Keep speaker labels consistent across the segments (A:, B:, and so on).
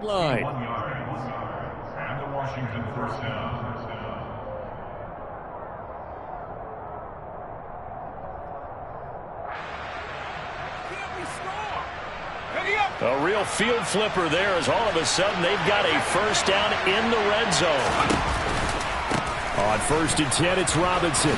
A: line.
B: And the Washington first down.
A: A real field flipper there as all of a sudden they've got a first down in the red zone. On 1st and 10, it's Robinson.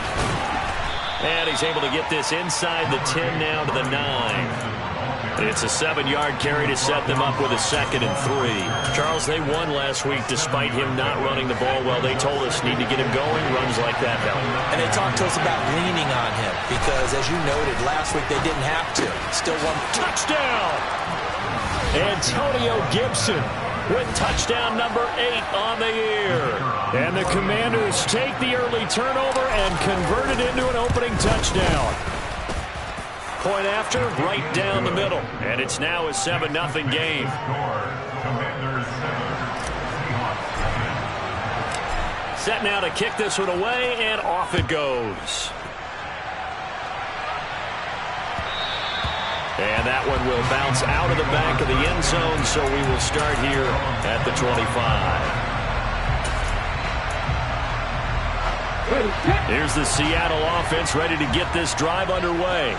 A: And he's able to get this inside the 10 now to the 9. It's a 7-yard carry to set them up with a 2nd and 3. Charles, they won last week despite him not running the ball well. They told us need to get him going. Runs like that help.
C: And they talked to us about leaning on him because, as you noted, last week they didn't have to. Still won.
A: Touchdown! Antonio Gibson with touchdown number 8 on the year. And the Commanders take the early turnover and convert it into an opening touchdown. Point after, right down the middle. And it's now a 7-0 game. Set now to kick this one away, and off it goes. And that one will bounce out of the back of the end zone, so we will start here at the 25. Here's the Seattle offense ready to get this drive underway.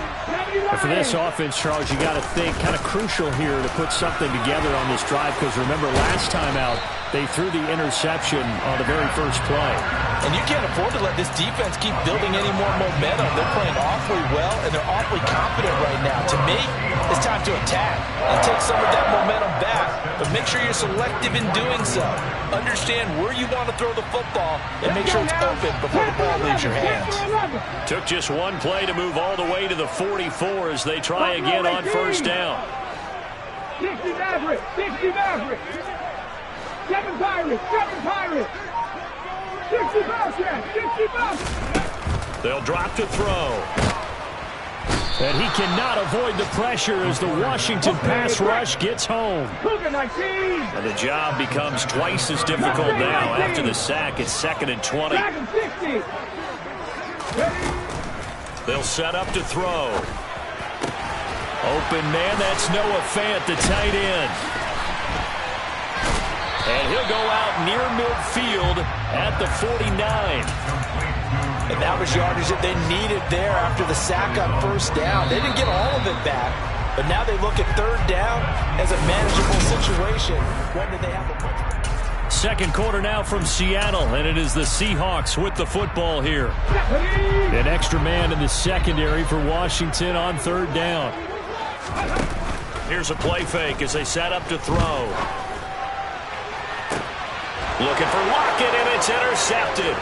D: And for this offense, Charles, you got to think kind of crucial here to put something together on this drive because remember last time out they threw the interception on the very first play.
C: And you can't afford to let this defense keep building any more momentum. They're playing awfully well, and they're awfully confident right now. To me, it's time to attack and take some of that momentum back, but make sure you're selective in doing so. Understand where you want to throw the football and make sure it's open before the ball leaves your hands.
A: Took just one play to move all the way to the 44 as they try again on first down.
D: 60 Maverick, 60 Maverick. 7 Pirates, 7 Pirates. 60 Bobcat, 60 Bobcat.
A: They'll drop to throw. And he cannot avoid the pressure as the Washington pass rush gets home. And the job becomes twice as difficult now after the sack. It's 2nd and 20. They'll set up to throw. Open man, that's Noah Fant, the tight end. And he'll go out near midfield at the 49.
C: And that was yardage that they needed there after the sack on first down. They didn't get all of it back, but now they look at third down as a manageable situation. When did they have a...
A: Second quarter now from Seattle, and it is the Seahawks with the football here. An extra man in the secondary for Washington on third down. Here's a play fake as they set up to throw. Looking for Lockett, and it's intercepted.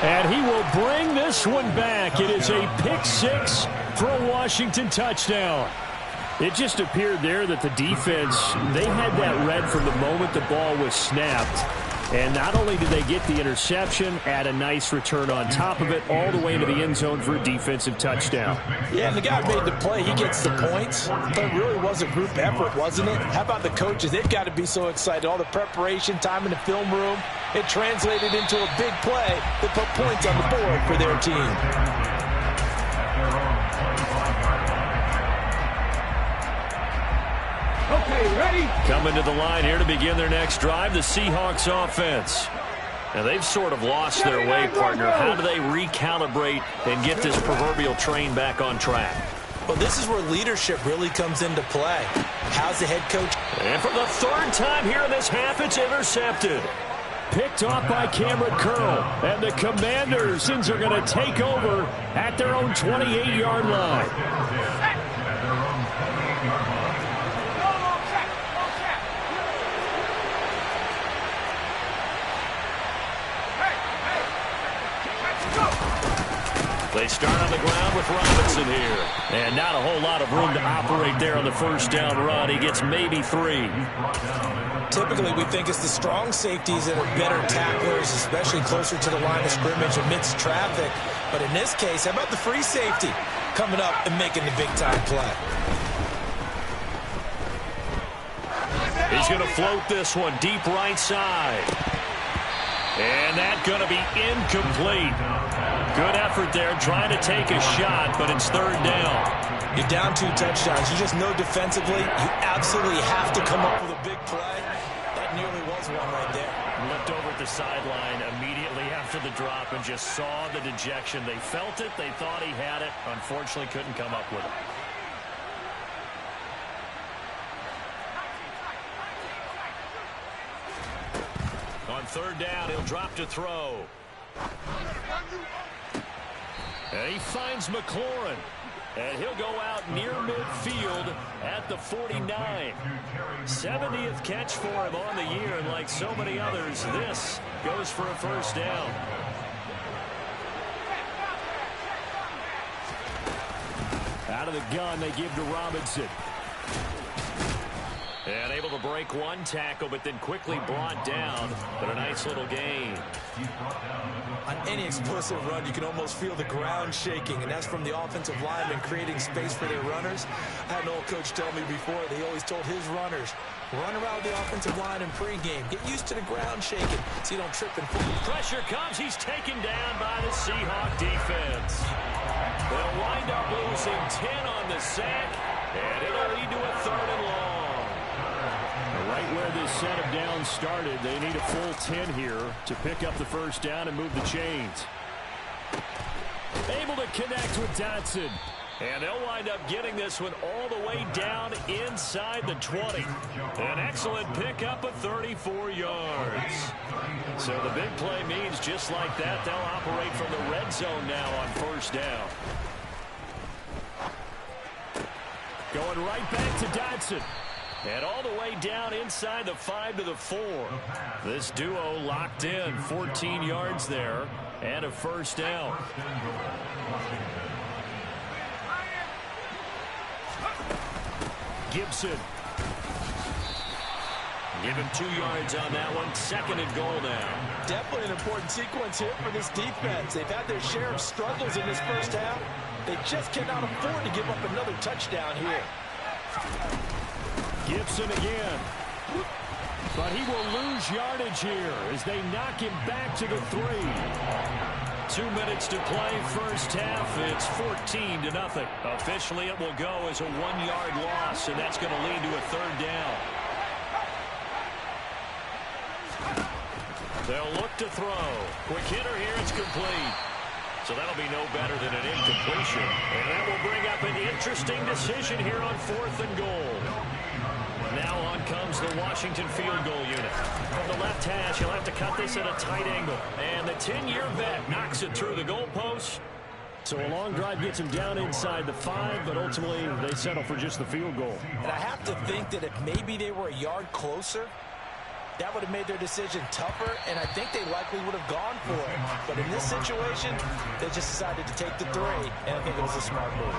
A: And he will bring this one back. It is a pick-6 for a Washington touchdown. It just appeared there that the defense, they had that read from the moment the ball was snapped. And not only did they get the interception, add a nice return on top of it, all the way into the end zone for a defensive touchdown.
C: Yeah, and the guy made the play. He gets the points. But it really was a group effort, wasn't it? How about the coaches? They've got to be so excited. All the preparation, time in the film room, it translated into a big play that put points on the board for their team.
D: Okay, ready?
A: Coming to the line here to begin their next drive, the Seahawks offense. Now, they've sort of lost their way, partner. How do they recalibrate and get this proverbial train back on track?
C: Well, this is where leadership really comes into play. How's the head coach?
A: And for the third time here in this half, it's intercepted. Picked off by Cameron Curl. And the Commanders are going to take over at their own 28-yard line. They start on the ground with Robinson here. And not a whole lot of room to operate there on the first down run. He gets maybe 3.
C: Typically, we think it's the strong safeties that are better tacklers, especially closer to the line of scrimmage amidst traffic. But in this case, how about the free safety coming up and making the big-time play?
A: He's going to float this one deep right side. And that's going to be incomplete. Good effort there trying to take a shot, but it's third down.
C: You're down 2 touchdowns. You just know defensively you absolutely have to come up with a big play. That nearly was one right there.
A: Looked over at the sideline immediately after the drop and just saw the dejection. They felt it. They thought he had it. Unfortunately, couldn't come up with it. On third down, he'll drop to throw. And he finds McLaurin. And he'll go out near midfield at the 49. 70th catch for him on the year, and like so many others, this goes for a first down. Out of the gun, they give to Robinson. And able to break one tackle, but then quickly brought down. But a nice little gain.
C: On any explosive run, you can almost feel the ground shaking, and that's from the offensive linemen creating space for their runners. I had an old coach tell me before, they always told his runners, run around the offensive line in pregame. Get used to the ground shaking so you don't trip and fall.
A: Pressure comes. He's taken down by the Seahawk defense. They'll wind up losing 10 on the sack, and it'll lead to a third and long. Right where this set of downs started, they need a full 10 here to pick up the first down and move the chains. Able to connect with Dotson. And they'll wind up getting this one all the way down inside the 20. An excellent pickup of 34 yards. So the big play means just like that, they'll operate from the red zone now on first down. Going right back to Dotson. And all the way down inside the 5 to the 4. This duo locked in, 14 yards there, and a first down. Gibson. Give him 2 yards on that one. Second and goal now.
C: Definitely an important sequence here for this defense. They've had their share of struggles in this first half. They just cannot afford to give up another touchdown here.
A: Gibson again. But he will lose yardage here as they knock him back to the 3. 2 minutes to play first half. It's 14-0. Officially, it will go as a 1-yard loss, and that's going to lead to a third down. They'll look to throw. Quick hitter here. It's complete. So that'll be no better than an incompletion. And that will bring up an interesting decision here on 4th and goal. Now on comes the Washington field goal unit. From the left hash, he'll have to cut this at a tight angle. And the 10-year vet knocks it through the goalpost. So a long drive gets him down inside the 5, but ultimately they settle for just the field goal.
C: And I have to think that if maybe they were a yard closer, that would have made their decision tougher, and I think they likely would have gone for it. But in this situation, they just decided to take the 3, and I think it was a smart move.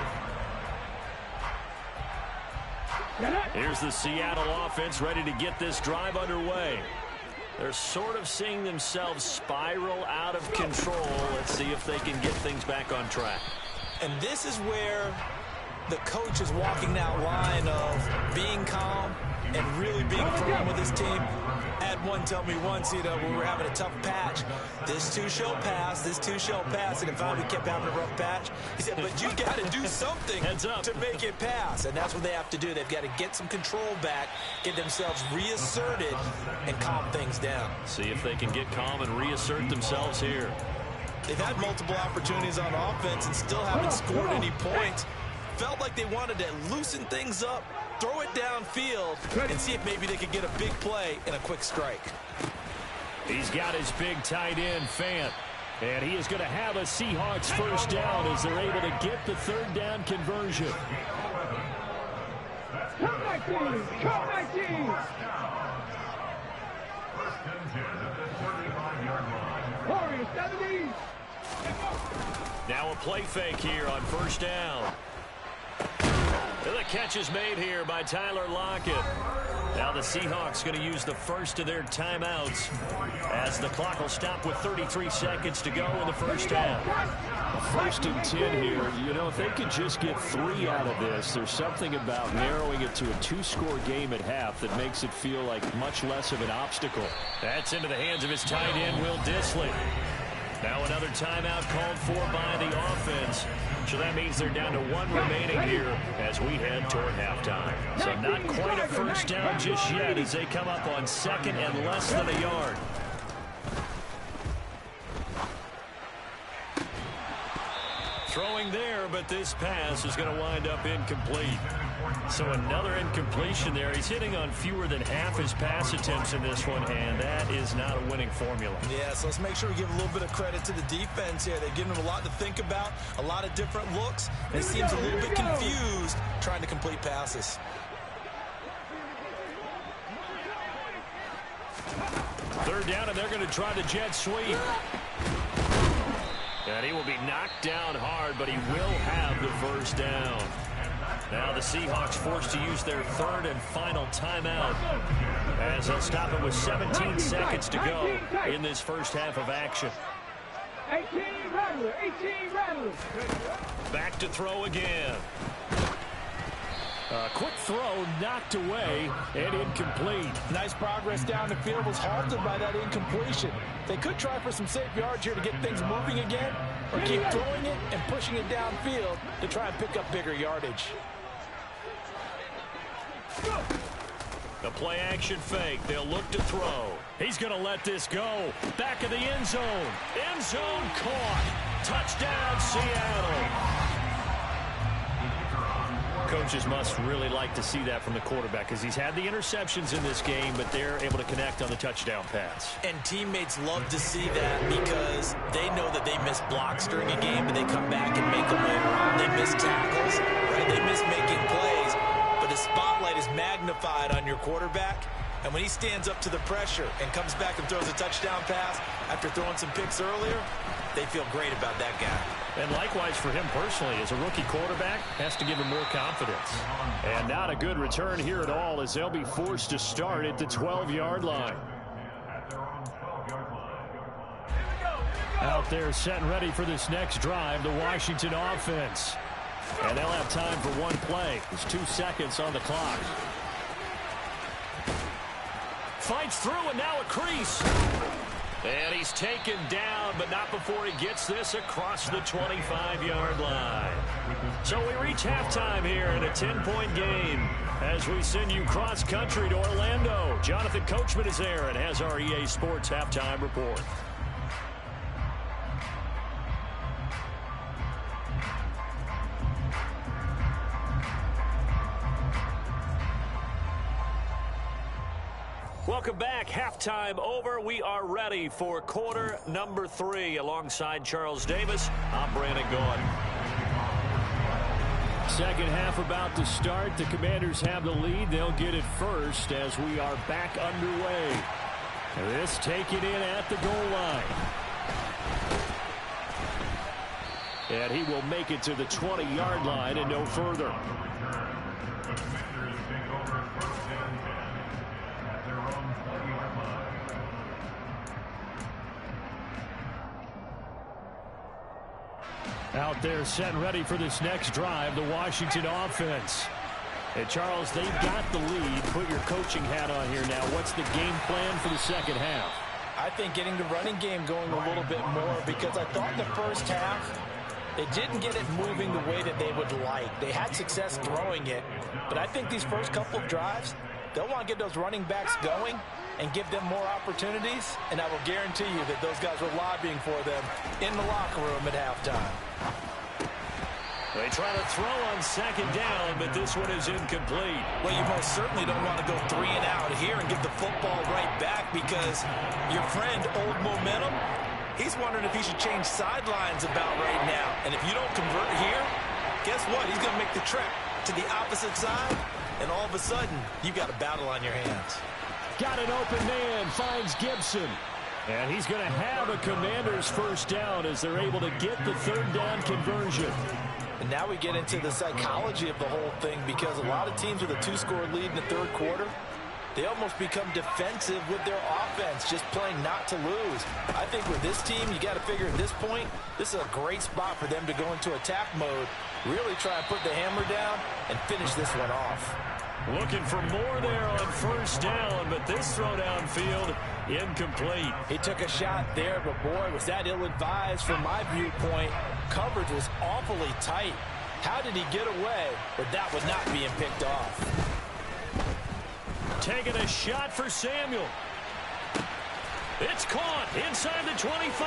A: Here's the Seattle offense ready to get this drive underway. They're sort of seeing themselves spiral out of control. Let's see if they can get things back on track.
C: And this is where the coach is walking that line of being calm and really being firm with his team. I had one tell me once, when we were having a tough patch, this too shall pass, this too shall pass, and if we kept having a rough patch, he said, but you got to do something to make it pass, and that's what they have to do. They've got to get some control back, get themselves reasserted, and calm things down.
A: See if they can get calm and reassert themselves here.
C: They've had multiple opportunities on offense and still haven't scored any points. Felt like they wanted to loosen things up, throw it downfield, and see if maybe they could get a big play and a quick strike.
A: He's got his big tight end, Fant. And he is going to have a Seahawks first down as they're able to get the third down conversion.
E: Come back, team! Come back, team! Warriors, 70!
A: Now a play fake here on first down. The catch is made here by Tyler Lockett. Now the Seahawks going to use the first of their timeouts as the clock will stop with 33 seconds to go in the first half.
D: 1st and 10 here. You know, if they could just get 3 out of this, there's something about narrowing it to a 2-score game at half that makes it feel like much less of an obstacle.
A: That's into the hands of his tight end, Will Dissly. Now another timeout called for by the offense. So that means they're down to 1 remaining here as we head toward halftime. So not quite a first down just yet as they come up on 2nd and less than a yard. Throwing there, but this pass is going to wind up incomplete. So another incompletion there. He's hitting on fewer than half his pass attempts in this one, and that is not a winning formula.
C: Yeah, so let's make sure we give a little bit of credit to the defense here. They've given him a lot to think about, a lot of different looks, and it seems a little bit confused trying to complete passes.
A: Third down, and they're going to try the jet sweep. And he will be knocked down hard, but he will have the first down. Now the Seahawks forced to use their 3rd and final timeout as they'll stop it with 17 seconds to go in this first half of action.
E: 18 Rattler, 18 Rattler.
A: Back to throw again.
D: A quick throw knocked away and incomplete.
C: Nice progress down the field, was halted by that incompletion. They could try for some safe yards here to get things moving again, or keep throwing it and pushing it downfield to try and pick up bigger yardage.
A: The play action fake. They'll look to throw. He's going to let this go. Back of the end zone. End zone caught. Touchdown, Seattle. Coaches must really like to see that from the quarterback because he's had the interceptions in this game, but they're able to connect on the touchdown pass.
C: And teammates love to see that because they know that they miss blocks during a game, but they come back and make them later on. They miss tackles, right? They miss making plays, but the spotlight is magnified on your quarterback. And when he stands up to the pressure and comes back and throws a touchdown pass after throwing some picks earlier, they feel great about that guy.
A: And likewise for him personally, as a rookie quarterback, has to give him more confidence.
D: And not a good return here at all as they'll be forced to start at the 12-yard line. Out there set and ready for this next drive, the Washington offense. And they'll have time for one play. There's 2 seconds on the clock.
A: Fights through and now a crease. And he's taken down, but not before he gets this across the 25-yard line. So we reach halftime here in a 10-point game as we send you cross-country to Orlando. Jonathan Coachman is there and has our EA Sports halftime report. Welcome back. Halftime over. We are ready for quarter number 3. Alongside Charles Davis, I'm Brandon Gaudin.
D: Second half about to start. The Commanders have the lead. They'll get it first as we are back underway. This taken in at the goal line. And he will make it to the 20-yard line and no further. Out there set and ready for this next drive, the Washington offense. And Charles, they've got the lead. Put your coaching hat on here now. What's the game plan for the second half?
C: I think getting the running game going a little bit more because I thought in the first half they didn't get it moving the way that they would like. They had success throwing it, but I think these first couple of drives, they'll want to get those running backs going and give them more opportunities, and I will guarantee you that those guys were lobbying for them in the locker room at halftime.
A: They try to throw on second down, but this one is incomplete.
C: Well, you most certainly don't want to go 3 and out here and get the football right back because your friend, Old Momentum, he's wondering if he should change sidelines about right now. And if you don't convert here, guess what? He's going to make the trek to the opposite side, and all of a sudden, you've got a battle on your hands.
D: Got an open man, finds Gibson. And he's going to have a Commander's first down as they're able to get the third down conversion.
C: And now we get into the psychology of the whole thing because a lot of teams with a 2-score lead in the third quarter, They almost become defensive with their offense, just playing not to lose. I think with this team, you got to figure at this point, this is a great spot for them to go into attack mode, really try and put the hammer down and finish this one off.
A: Looking for more there on first down, but this throw downfield, incomplete.
C: He took a shot there, but boy, was that ill-advised from my viewpoint. Coverage was awfully tight. How did he get away with that one not being picked off?
A: Taking a shot for Samuel. It's caught inside the 25.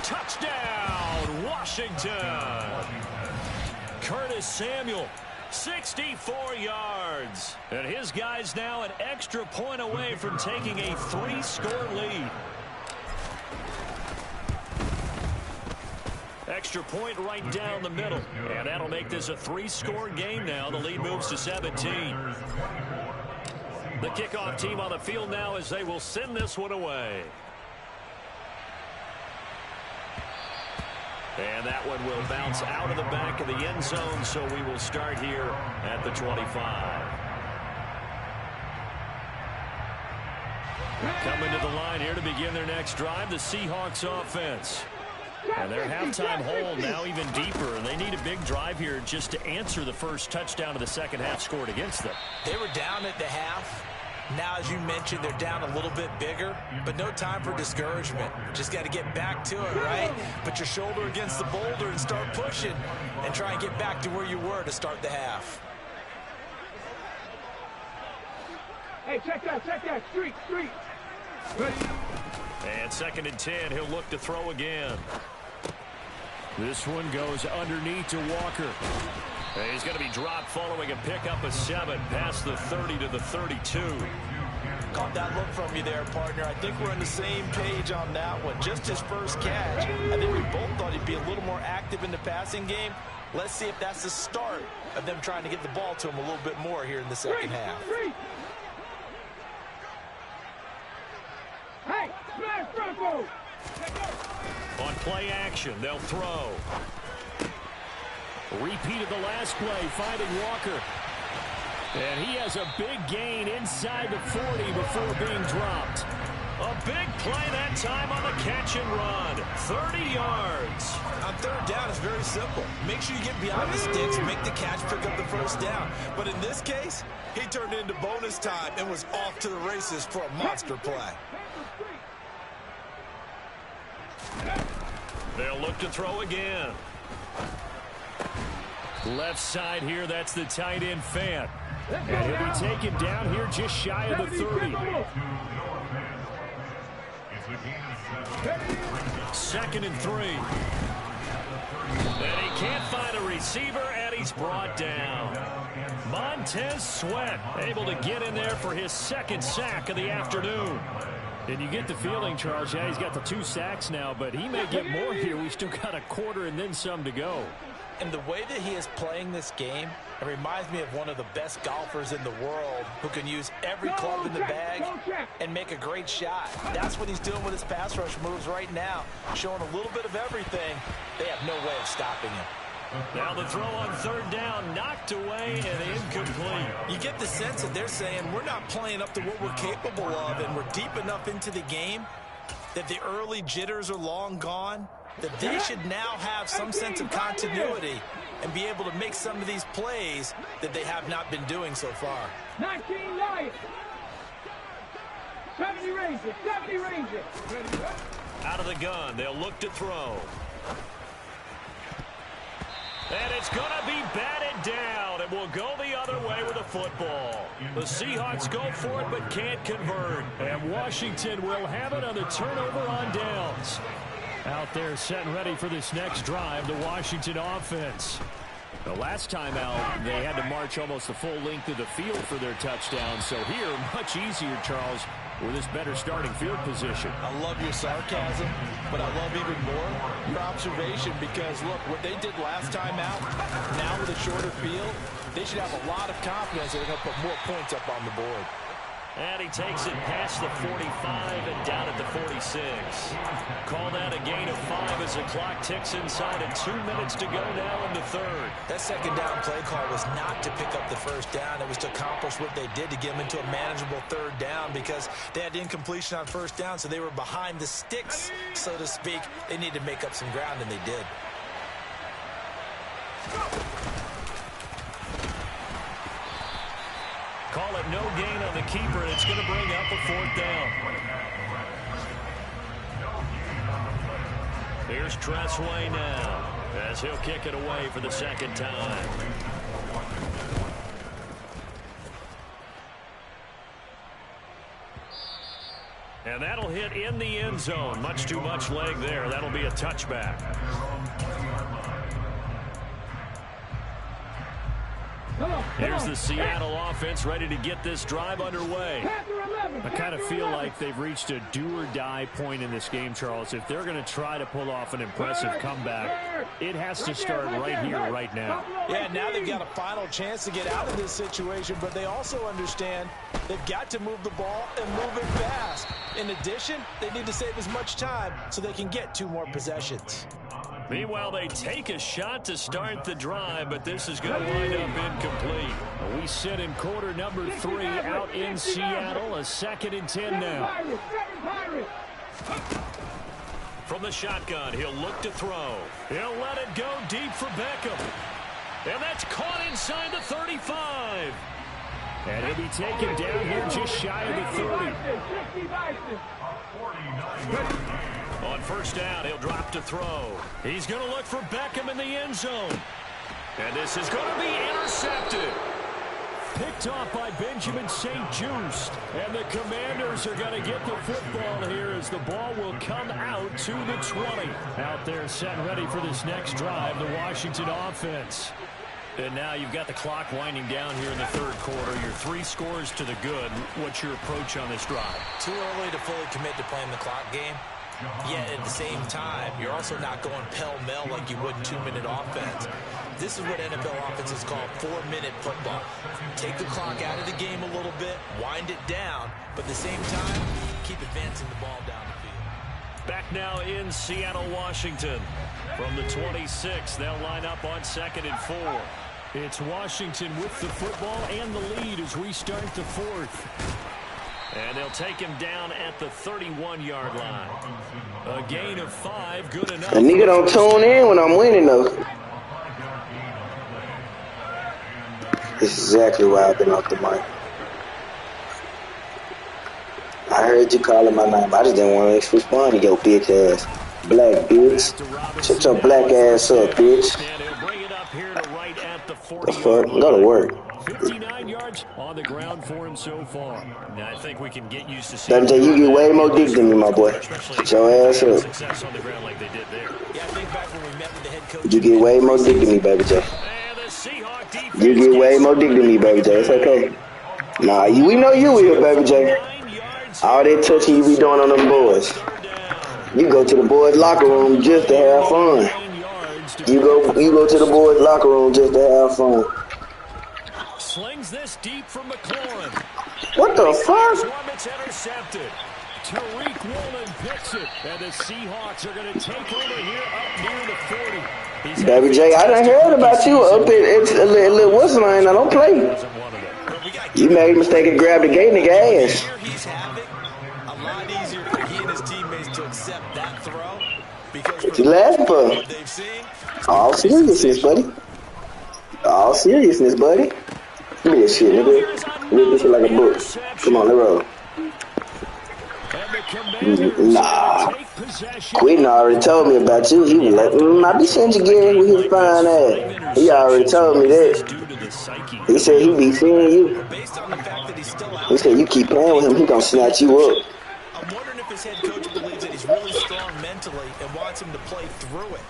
A: Touchdown, Washington. Curtis Samuel, 64 yards. And his guys now an extra point away from taking a 3-score lead. Extra point right down the middle. And that'll make this a 3-score game now. The lead moves to 17. The kickoff team on the field now as they will send this one away. And that one will bounce out of the back of the end zone, so we will start here at the 25. Coming to the line here to begin their next drive, the Seahawks offense. And their halftime hole now even deeper, and they need a big drive here just to answer the first touchdown of the second half scored against them.
C: They were down at the half. Now, as you mentioned, they're down a little bit bigger, but no time for discouragement. Just got to get back to it, right? Put your shoulder against the boulder and start pushing and try and get back to where you were to start the half.
E: Hey, check that. Street. Ready?
A: And 2nd and 10, he'll look to throw again. This one goes underneath to Walker. And he's going to be dropped following a pickup of 7 past the 30 to the 32.
C: Caught that look from you there, partner. I think we're on the same page on that one. Just his first catch. I think we both thought he'd be a little more active in the passing game. Let's see if that's the start of them trying to get the ball to him a little bit more here in the second half.
E: Hey, smash Bronco!
A: On play action, they'll throw. Repeat of the last play, finding Walker. And he has a big gain inside the 40 before being dropped. A big play that time on the catch and run. 30 yards.
C: On third down, it's very simple. Make sure you get behind the sticks, make the catch, pick up the first down. But in this case, he turned into bonus time and was off to the races for a monster play.
A: They'll look to throw again. Left side here, that's the tight end Fant. And he'll be taken down here just shy of the 30. 2nd and 3. And he can't find a receiver, and he's brought down. Montez Sweat able to get in there for his 2nd sack of the afternoon. And you get the feeling, Charles, yeah, he's got the 2 sacks now, but he may get more here. We still got a quarter and then some to go.
C: And the way that he is playing this game, it reminds me of one of the best golfers in the world who can use every club in the bag and make a great shot. That's what he's doing with his pass rush moves right now, showing a little bit of everything. They have no way of stopping him.
A: Now the throw on third down, knocked away and incomplete.
C: You get the sense that they're saying we're not playing up to what we're capable of, and we're deep enough into the game that the early jitters are long gone, that they should now have some sense of continuity and be able to make some of these plays that they have not been doing so far.
E: 19 Lions. 70 Rangers.
A: Out of the gun, they'll look to throw. And it's going to be batted down, and will go the other way with the football. The Seahawks go for it but can't convert. And Washington will have it on the turnover on downs. Out there set and ready for this next drive, the Washington offense. The last time out, they had to march almost the full length of the field for their touchdown. So here, much easier, Charles, with this better starting field position.
C: I love your sarcasm, but I love even more your observation because, look, what they did last time out, now with a shorter field, they should have a lot of confidence that they're going to put more points up on the board.
A: And he takes it past the 45 and down at the 46. Call that a gain of 5 as the clock ticks inside and 2 minutes to go now in the third.
C: That second down play call was not to pick up the first down. It was to accomplish what they did to get them into a manageable third down because they had incompletion on first down, so they were behind the sticks, so to speak. They needed to make up some ground, and they did.
A: Call it no gain on the keeper, and it's going to bring up a fourth down. Here's Tressway now as he'll kick it away for the second time. And that'll hit in the end zone. Much too much leg there. That'll be a touchback. Here's the Seattle offense ready to get this drive underway.
D: I kind of feel like they've reached a do-or-die point in this game, Charles. If they're going to try to pull off an impressive comeback, it has to start right here, right now.
C: Yeah, now they've got a final chance to get out of this situation, but they also understand they've got to move the ball and move it fast. In addition, they need to save as much time so they can get 2 more possessions.
A: Meanwhile, they take a shot to start the drive, but this is going to wind up incomplete.
D: We sit in quarter number 3 out in Seattle. A 2nd and 10 now.
A: From the shotgun, he'll look to throw. He'll let it go deep for Beckham. And that's caught inside the 35.
D: And he'll be taken down here just shy of the 30.
A: On first down, he'll drop to throw. He's going to look for Beckham in the end zone. And this is going to be intercepted.
D: Picked off by Benjamin St-Juste. And the Commanders are going to get the football here as the ball will come out to the 20. Out there set and ready for this next drive, the Washington offense.
A: And now you've got the clock winding down here in the third quarter. Your 3 scores to the good. What's your approach on this drive?
C: Too early to fully commit to playing the clock game. Yet at the same time, you're also not going pell-mell like you would in 2-minute offense. This is what NFL offenses call 4-minute football. Take the clock out of the game a little bit, wind it down, but at the same time, keep advancing the ball down the field.
A: Back now in Seattle, Washington. From the 26, they'll line up on 2nd and 4.
D: It's Washington with the football and the lead as we start the 4th.
A: And they'll take him down at the 31-yard line. A gain of 5, good enough.
F: A nigga don't tune in when I'm winning, though. This is exactly why I've been off the mic. I heard you calling my name. I just didn't want to respond to your bitch ass. Black bitch. Shut your black ass up, bitch.
A: And he'll bring it up here to right at the 40.
F: The fuck? Go to work.
D: 59 yards on the ground for him so far.
A: Now, I think we can get used to seeing
F: WJ, you get way more dick than me, my boy. Shut your ass up.
A: success on the ground like they did there.
C: Yeah, I think back when we met with the head coach.
F: You get way more dick than me, baby J.
A: And the Seahawk defense
F: You get way more dick than me, baby J. It's okay. Nah, we know you will, baby J.
A: 9 yards.
F: All that touching you be doing on them boys.
A: Third down.
F: You go to the boys' locker room just to have fun.
A: 9 yards to
F: You go to the boys' locker room just to have fun.
A: slings this deep for McLaurin.
F: What the fuck?
A: One that's intercepted.
D: Tariq Woolen picks it. And the Seahawks are going to take over here up near the 40.
A: He's
F: Baby J, I done heard about you up at little what's mine. I don't play.
A: doesn't want it.
F: You made a mistake and grabbed the gay nigga ass.
C: Here he's having a lot easier for he and his teammates to accept that throw because
F: What you laughing for?
C: what they've seen.
F: All seriousness, buddy. All seriousness, buddy. Give me this shit, nigga. Read this shit like a book. Come on, let's roll.
D: And the Commanders
F: Nah.
D: take possession.
F: Quentin already told me about you. He was like, I be seeing you again with his fine ass. He already told me that.
A: Due to the psyche.
F: He said he be seeing you.
C: Based on the fact that he's still out,
F: He said you keep playing with him, he gonna snatch you up.
C: I'm wondering if his head coach believes that he's really strong mentally and wants him to play through it.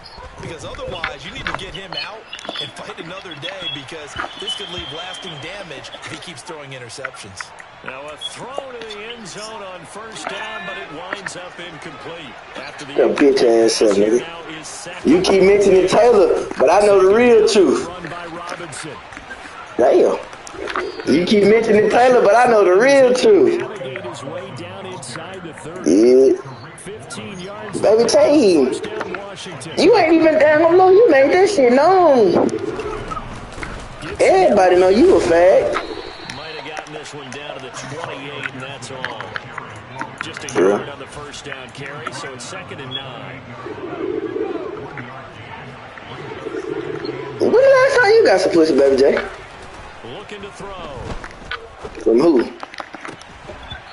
C: Because otherwise, you need to get him out and fight another day because this could leave lasting damage if he keeps throwing interceptions.
A: Now a throw to the end zone on first down, but it winds up incomplete. After the
F: Your bitch ass up, nigga.
A: now is second.
F: You keep mentioning Taylor, but I know the real truth.
D: Run by Robinson.
F: Damn. You keep mentioning Taylor, but I know the real truth. Yeah.
D: 15 yards.
F: Baby Tay, you ain't even damn long. You made that shit known. Everybody know you a fag.
D: Might have gotten this one down to the 28, and that's all. Just a yard on the first down carry, so it's 2nd and 9.
F: When the last time you got some pussy, Baby J?
D: Looking to throw.
F: From who?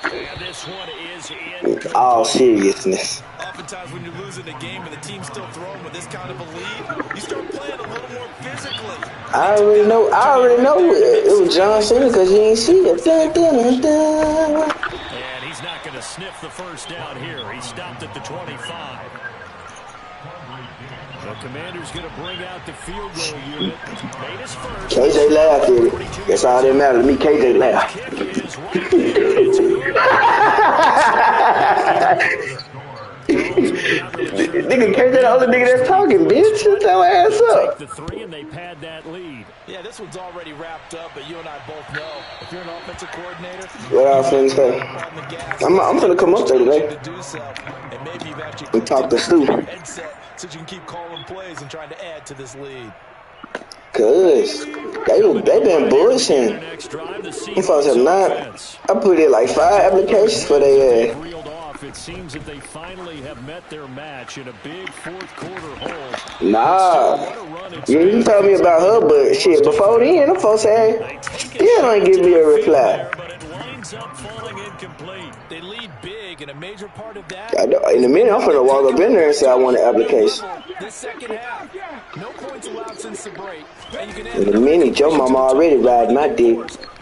D: And this one is in.
F: All seriousness.
C: Oftentimes when you're losing a game and the team's still throwing with this kind of a lead, you start playing a little more physically.
F: I already know it was John Cena because you ain't see it. Dun, dun, dun.
D: And he's not going to sniff the first down here. He stopped at the 25. The Commander's going to bring out the field goal unit. Made his first.
F: KJ laughed at it. That's all that matters to me. KJ laughed. Nigga, KJ the only nigga that's talking, bitch. Shut your ass up.
D: The 3 and they pad that lead.
C: Yeah, this one's already wrapped up, but you and I both know if you're an offensive coordinator,
F: what I was finna say? I'm finna come up there today and talk to Stu.
C: So you can keep calling plays and trying to add to this lead.
F: Cause they been bullshitting. Them folks have not. I put in like 5 applications for their ass.
D: It seems that they finally have met their match in a big fourth quarter hole.
F: Nah. Yeah, you told me about her, but shit, before then, them folks said, yeah, don't give me a reply.
D: But it winds up falling incomplete.
C: They lead big, and a major part of that.
F: In a minute, I'm finna walk up in there and say I want an application.
C: This second half, no points allowed since the break.
F: In a minute, your mama already riding my dick.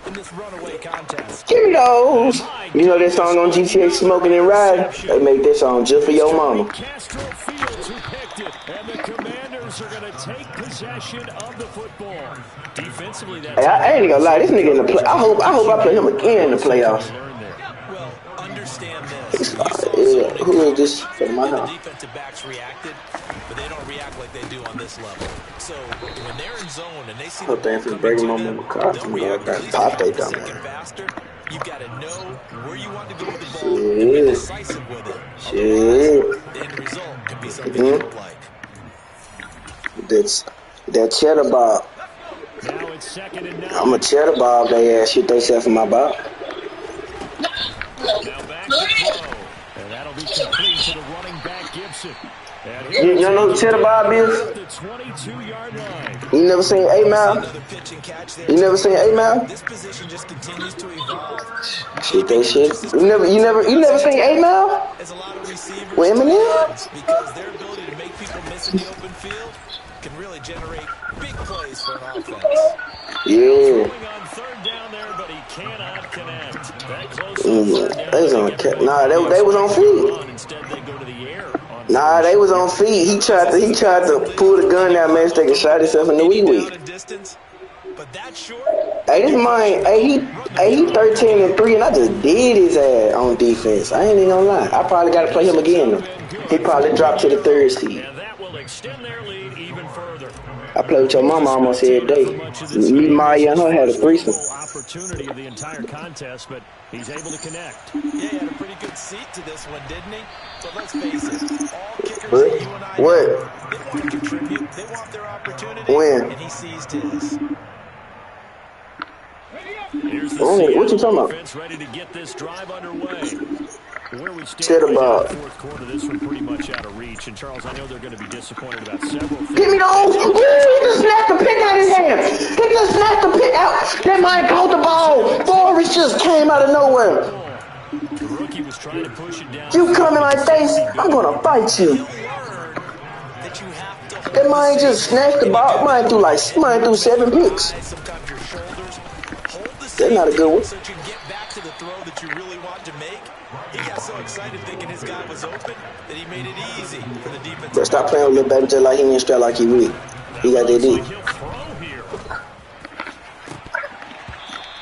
C: In this runaway contest.
F: Give me those. You know that song on GTA, Smoking and Riding? They made that song just for your mama.
D: Castro Fields who picked it, and the Commanders are going to take possession of the football. Defensively, that's
F: hey, I ain't gonna lie, this nigga in the play. I hope I play him again in the playoffs.
C: Well, understand this.
F: Who is this from my house?
C: Defensive backs reacted, but they don't react like they do on this level. So when they're in zone and they see the ball coming to them, they'll react at least a second faster. You've got to know where you want to go with the ball and be decisive with it.
F: Shit.
C: The end result could be something you don't like.
F: That cheddar bob.
D: Now it's 2nd and 9.
F: I'm a cheddar bob. They ass shit they sell for my bob.
D: Now back to throw. And that'll be complete to the running back Gibson.
F: You know who cheddar bob is?
D: The 22-yard line.
F: You never seen 8 Mile? You never seen 8 Mile?
C: This position just continues to evolve.
F: Shit, that shit. You never seen 8 Mile?
C: As a lot of receivers,
F: with Eminem?
C: because their ability to make people miss in the open field can really generate big plays for an offense.
F: Yeah.
D: On 3rd down there, but he cannot connect. That close
F: Nah, they was on feet.
D: Instead, they go to the air.
F: Nah, they was on feet. He tried to pull the gun down, man, so they could shot himself in the wee-wee. Hey, this mine, he 13-3, and I just did his ass on defense. I ain't even gonna lie. I probably got to play him again, though. He probably dropped to the 3rd seed.
D: And that will extend their lead even further.
F: I play with your mama almost every day. Me, Maya, and her had a threesome.
D: Opportunity of the entire contest, but he's able to connect.
C: Yeah, he had a pretty good seat to this one, didn't he? But let's face it, all kickers that you and I know, they want to contribute, they want their opportunity, and he seized his.
F: What you talking about?
D: Ready to get this drive underway. Where we
F: stand right now in the
D: fourth quarter, this one pretty much out of reach. And Charles, I know they're going to be disappointed about several things.
F: Give me those! He just snatched the pick out of his hand! He just snatched the pick out! That man caught the ball! Boris just came out of nowhere!
D: The rookie was trying to push it down.
F: You come in my face, I'm gonna fight you! That man just snatched the ball. Mine threw 7 picks. That's not a good one.
C: So you can get back to the throw that you really want to make. He got so excited thinking his guy was open that he made it easy for the defense.
F: Bro, stop playing with little baby just like he ain't straight like he will. He got that dick.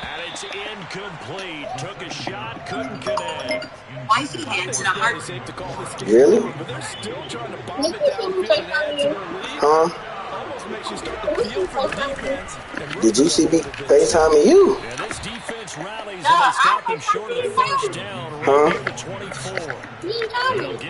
D: And it's incomplete. Took a shot, couldn't connect.
G: Wifey hands in a heart.
F: Really?
C: But they're still trying to bomb it down and add to their lead.
F: Huh?
C: Almost just makes you start to feel for the defense.
F: Did you see me FaceTiming you?
D: And this defense rallies and they stop them short of the first down.
F: Huh?
D: Right at the 24.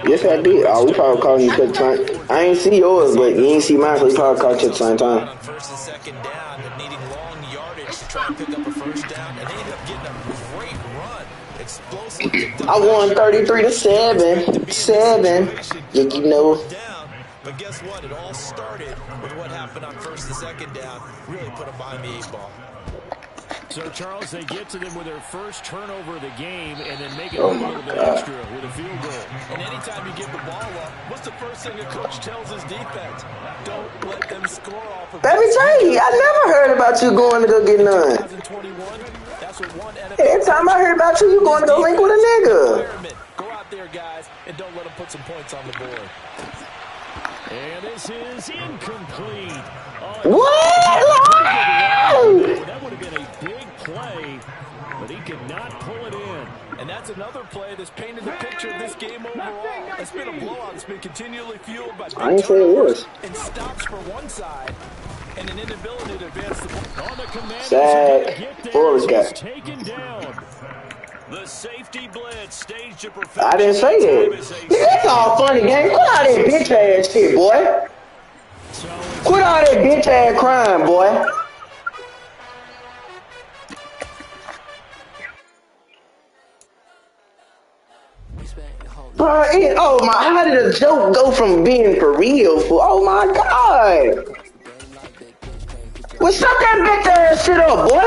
F: Yes, I did. Oh, we probably called you at the time. I ain't see yours, but you ain't see mine, so we probably called you at the same time.
C: On first and second down, and needing long yardage to try and pick up a first down, and they ended up getting a great run. Explosive.
F: I won 33-7. 7. You know.
C: But guess what? It all started with what happened on first and second down. Really put them behind the 8 ball.
D: So, Charles, they get to them with their first turnover of the game and then make it a little bit extra with a field goal.
C: And anytime you give the ball up, what's the first thing a coach tells his defense? Don't let them score off of
F: Baby J, I never heard about you going to go get none.
C: 2021, that's what one NFL
F: Every time I heard about you, you going to go link with a nigga.
C: Go out there, guys, and don't let them put some points on the board.
D: And this is incomplete.
F: What?
D: That would have been a big play, but he could not pull it in.
C: And that's another play that's painted the picture of this game overall. It's been a blowout. It's been continually fueled by
F: I ain't say it was.
C: And stops for one side and an inability to advance the ball.
D: On the Commanders,
F: Sad. Forrest got
D: taken down. The safety blitz staged to perfection.
F: I didn't say that. That's all funny, gang. Quit all that bitch ass shit, boy. Quit all that bitch ass crime, boy. Bro, oh my, how did a joke go from being for real? Oh my God. What's up that bitch ass shit up, boy?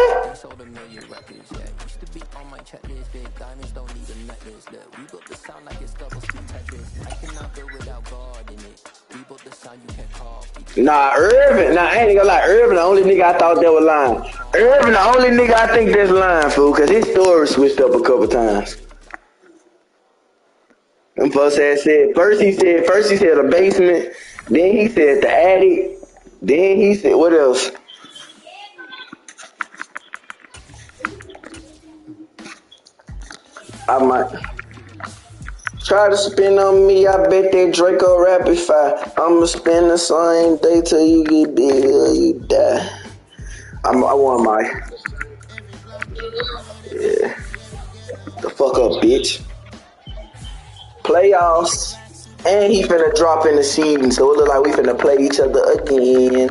F: Nah, Irvin. Nah, I ain't gonna lie. Irvin, the only nigga I thought that was lying. Irvin, the only nigga I think that's lying, fool, because his story switched up a couple times. And folks had said, first he said the basement, then he said the attic, then he said, what else? I might try to spin on me. I bet that Draco rapid fire. I'ma spend the same day till you get big or you die. I want my the fuck up, bitch. Playoffs, and he finna drop in the season, so it look like we finna play each other again.